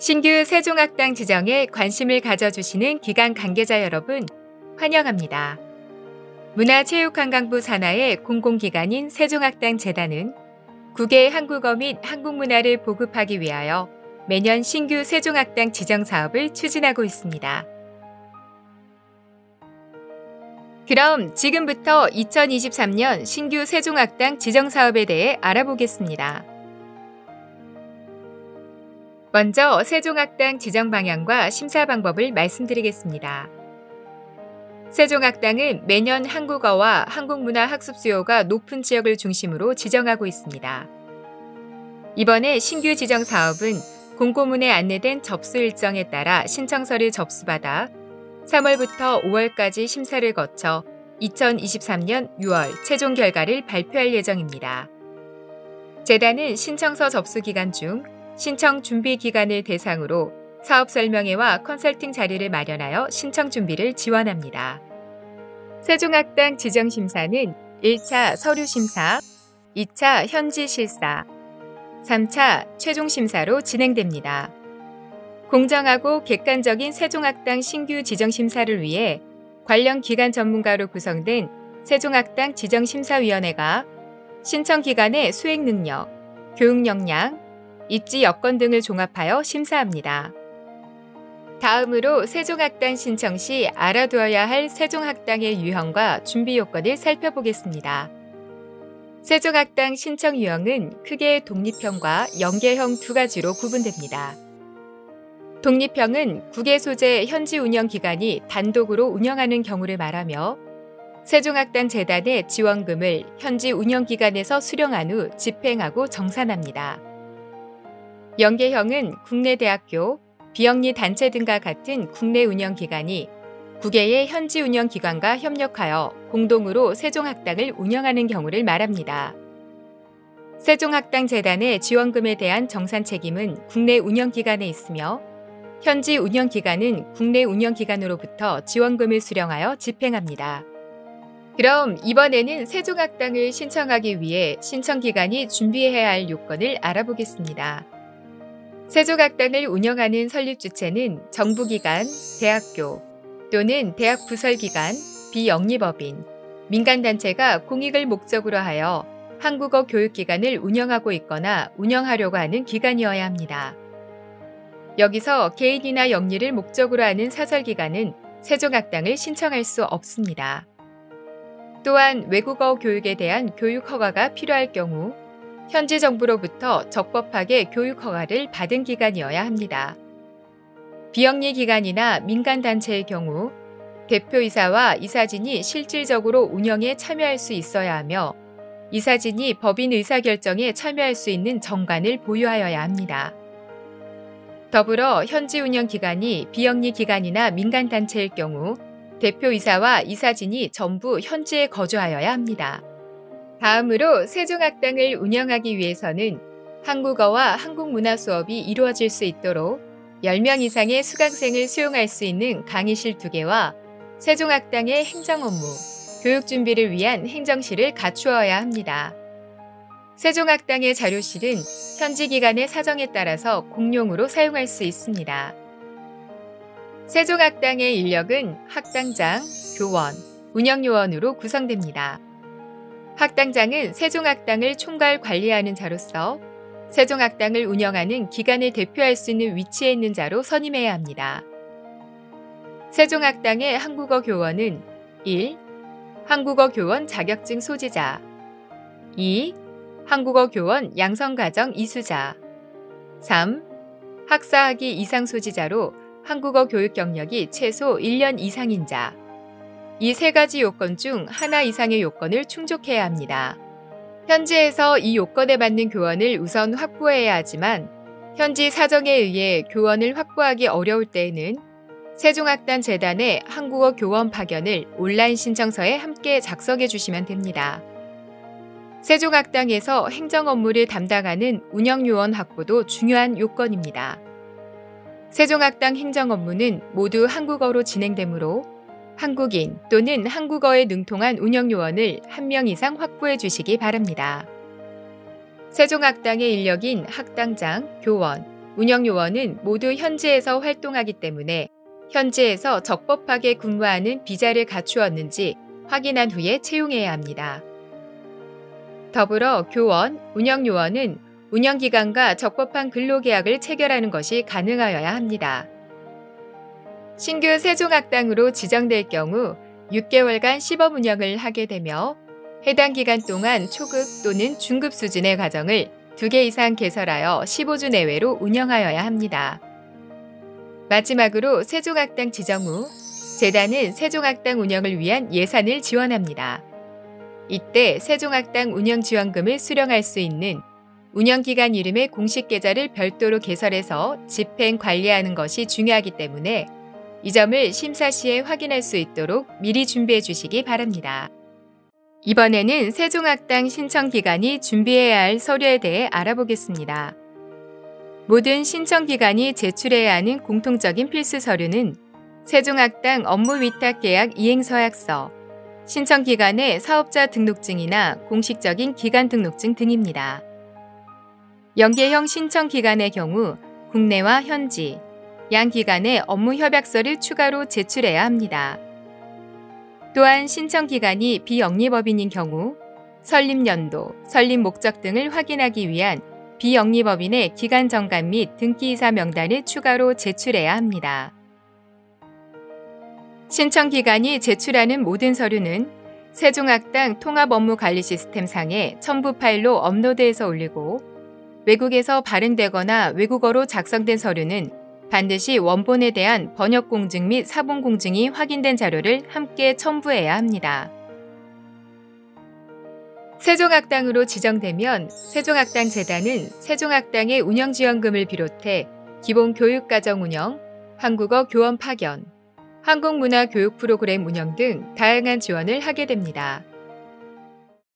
신규 세종학당 지정에 관심을 가져주시는 기관 관계자 여러분, 환영합니다. 문화체육관광부 산하의 공공기관인 세종학당 재단은 국외 한국어 및 한국문화를 보급하기 위하여 매년 신규 세종학당 지정 사업을 추진하고 있습니다. 그럼 지금부터 2023년 신규 세종학당 지정 사업에 대해 알아보겠습니다. 먼저 세종학당 지정 방향과 심사 방법을 말씀드리겠습니다. 세종학당은 매년 한국어와 한국문화 학습 수요가 높은 지역을 중심으로 지정하고 있습니다. 이번에 신규 지정 사업은 공고문에 안내된 접수 일정에 따라 신청서를 접수받아 3월부터 5월까지 심사를 거쳐 2023년 6월 최종 결과를 발표할 예정입니다. 재단은 신청서 접수 기간 중 신청 준비 기간을 대상으로 사업 설명회와 컨설팅 자리를 마련하여 신청 준비를 지원합니다. 세종학당 지정 심사는 1차 서류 심사, 2차 현지 실사, 3차 최종 심사로 진행됩니다. 공정하고 객관적인 세종학당 신규 지정 심사를 위해 관련 기관 전문가로 구성된 세종학당 지정심사위원회가 신청 기관의 수행 능력, 교육 역량, 입지 여건 등을 종합하여 심사합니다. 다음으로 세종학당 신청 시 알아두어야 할 세종학당의 유형과 준비 요건을 살펴보겠습니다. 세종학당 신청 유형은 크게 독립형과 연계형 두 가지로 구분됩니다. 독립형은 국외 소재 현지 운영 기관이 단독으로 운영하는 경우를 말하며 세종학당 재단의 지원금을 현지 운영기관에서 수령한 후 집행하고 정산합니다. 연계형은 국내 대학교, 비영리 단체 등과 같은 국내 운영기관이 국외의 현지 운영기관과 협력하여 공동으로 세종학당을 운영하는 경우를 말합니다. 세종학당 재단의 지원금에 대한 정산 책임은 국내 운영기관에 있으며 현지 운영기관은 국내 운영기관으로부터 지원금을 수령하여 집행합니다. 그럼 이번에는 세종학당을 신청하기 위해 신청기관이 준비해야 할 요건을 알아보겠습니다. 세종학당을 운영하는 설립주체는 정부기관, 대학교 또는 대학 부설기관, 비영리법인, 민간단체가 공익을 목적으로 하여 한국어 교육기관을 운영하고 있거나 운영하려고 하는 기관이어야 합니다. 여기서 개인이나 영리를 목적으로 하는 사설기관은 세종학당을 신청할 수 없습니다. 또한 외국어 교육에 대한 교육 허가가 필요할 경우 현지 정부로부터 적법하게 교육 허가를 받은 기관이어야 합니다. 비영리 기관이나 민간단체의 경우 대표이사와 이사진이 실질적으로 운영에 참여할 수 있어야 하며 이사진이 법인 의사결정에 참여할 수 있는 정관을 보유하여야 합니다. 더불어 현지 운영기관이 비영리 기관이나 민간단체일 경우 대표이사와 이사진이 전부 현지에 거주하여야 합니다. 다음으로 세종학당을 운영하기 위해서는 한국어와 한국문화 수업이 이루어질 수 있도록 10명 이상의 수강생을 수용할 수 있는 강의실 2개와 세종학당의 행정 업무, 교육 준비를 위한 행정실을 갖추어야 합니다. 세종학당의 자료실은 현지 기관의 사정에 따라서 공용으로 사용할 수 있습니다. 세종학당의 인력은 학당장, 교원, 운영요원으로 구성됩니다. 학당장은 세종학당을 총괄 관리하는 자로서 세종학당을 운영하는 기관을 대표할 수 있는 위치에 있는 자로 선임해야 합니다. 세종학당의 한국어 교원은 1. 한국어 교원 자격증 소지자 2. 한국어 교원 양성과정 이수자 3. 학사학위 이상 소지자로 한국어 교육 경력이 최소 1년 이상인 자. 이 세 가지 요건 중 하나 이상의 요건을 충족해야 합니다. 현지에서 이 요건에 맞는 교원을 우선 확보해야 하지만 현지 사정에 의해 교원을 확보하기 어려울 때에는 세종학당 재단의 한국어 교원 파견을 온라인 신청서에 함께 작성해 주시면 됩니다. 세종학당에서 행정 업무를 담당하는 운영요원 확보도 중요한 요건입니다. 세종학당 행정 업무는 모두 한국어로 진행되므로 한국인 또는 한국어에 능통한 운영요원을 1명 이상 확보해 주시기 바랍니다. 세종학당의 인력인 학당장, 교원, 운영요원은 모두 현지에서 활동하기 때문에 현지에서 적법하게 근무하는 비자를 갖추었는지 확인한 후에 채용해야 합니다. 더불어 교원, 운영요원은 운영기관과 적법한 근로계약을 체결하는 것이 가능하여야 합니다. 신규 세종학당으로 지정될 경우 6개월간 시범 운영을 하게 되며 해당 기간 동안 초급 또는 중급 수준의 과정을 2개 이상 개설하여 15주 내외로 운영하여야 합니다. 마지막으로 세종학당 지정 후 재단은 세종학당 운영을 위한 예산을 지원합니다. 이때 세종학당 운영지원금을 수령할 수 있는 운영기관 이름의 공식 계좌를 별도로 개설해서 집행 관리하는 것이 중요하기 때문에 이 점을 심사 시에 확인할 수 있도록 미리 준비해 주시기 바랍니다. 이번에는 세종학당 신청기관이 준비해야 할 서류에 대해 알아보겠습니다. 모든 신청기관이 제출해야 하는 공통적인 필수 서류는 세종학당 업무위탁계약 이행서약서, 신청기관의 사업자 등록증이나 공식적인 기관 등록증 등입니다. 연계형 신청기관의 경우 국내와 현지, 양 기관의 업무 협약서를 추가로 제출해야 합니다. 또한 신청기관이 비영리법인인 경우 설립연도, 설립 목적 등을 확인하기 위한 비영리법인의 기관 정관 및 등기이사 명단을 추가로 제출해야 합니다. 신청기관이 제출하는 모든 서류는 세종학당 통합업무관리시스템상에 첨부 파일로 업로드해서 올리고 외국에서 발행되거나 외국어로 작성된 서류는 반드시 원본에 대한 번역 공증 및 사본 공증이 확인된 자료를 함께 첨부해야 합니다. 세종학당으로 지정되면 세종학당 재단은 세종학당의 운영지원금을 비롯해 기본 교육과정 운영, 한국어 교원 파견, 한국문화 교육 프로그램 운영 등 다양한 지원을 하게 됩니다.